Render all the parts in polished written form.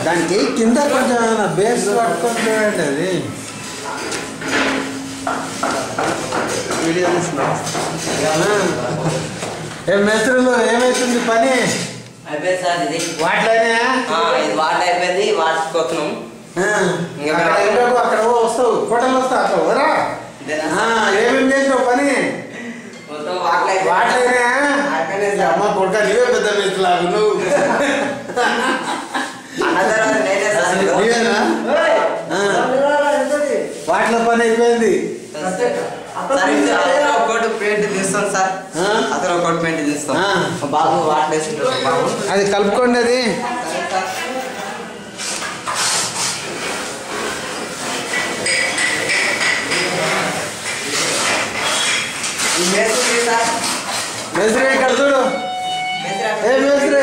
దానికి కింద కొంచెం బేస్ పట్టుకొని చూడండి. అది వీడియో తీసుకున్నాం. మేస్త్రులు ఏమైతుంది పని? అయిపోయింది సార్. ఇది వాటిలోనే ఇది వాటర్ అయిపోయింది. వాటర్ పోతున్నాం. అక్కడ వస్తావు, ఫోటోలు వస్తావు అక్కడ వరా. ఏమేమి చేసినావు పని? వాటిలోనే అమ్మ కొడుక నీవే పెద్ద మేస్త్రులాగు నువ్వు. వాటిలో పని అయిపోయింది. ఒకటి పెయింట్ తీస్తాం సార్. అతను ఒకటి పెయింట్ తీస్తాం. బాబు వాటర్ వేసుకుంటారు. బాబు అది కలుపుకోండి. అది మేస్త్రి ఇక్కడ చూడు. ఏ మేస్త్రి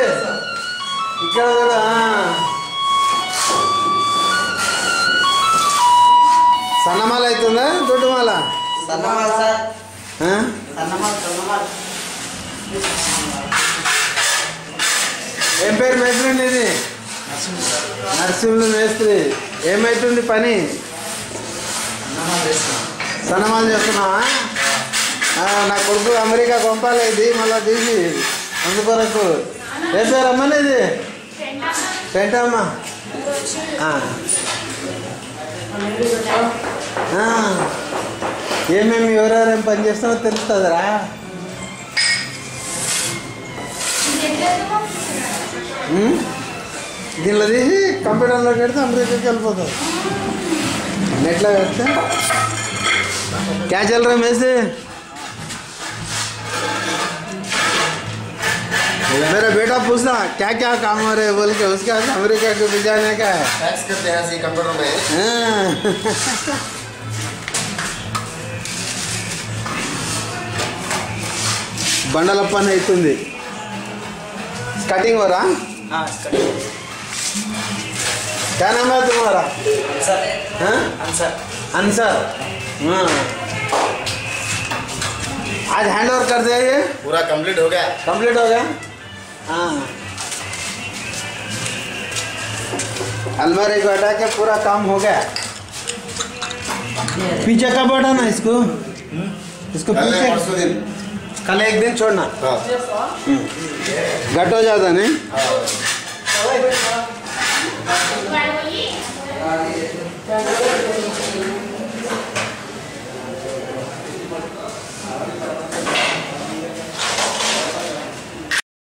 ఇక్కడ చూడు. సన్నమాల అవుతుందా దొడ్డుమాల? సన్నమాల సార్. ఏం పేరు మేస్త్రి ఇది? నరసింహులు మేస్త్రి. ఏమైతుంది పని? సన్నమాల చేస్తున్నావా? నా కొడుకు అమెరికా పంపాలి. ఇది మళ్ళీ తీసి అందుకొరకు. ఏ పేరు అమ్మనేది? పెంటమ్మా. ఏమేమి ఎవరెవరేం పని చేస్తామో తెలుస్తుందిరా. దీనిలో తీసి కంప్యూటర్లో పెడితే అమెరికాకి వెళ్ళిపోతుంది. నెట్లో పెడితే क्या चल रहा है में से? मेरा बेटा पूछना क्या क्या काम हो रहे है बोल के, उसके बाद अमेरिका को भिजाने का है. टैक्स करते हैं सी कंप्यूटर में. బండలప్పని అవుతుంది. कटिंग हो रहा? क्या नाम है तुम्हारा? आंसर. आज हैंड ओवर कर दिया. ये पूरा कंप्लीट हो गया. कंप्लीट हो गया. हाँ, अलमारी को हटा के पूरा काम हो गया. पीछे कब हटाना इसको? इसको पीछे कल एक दिन छोड़ना. घट हो जाता नहीं.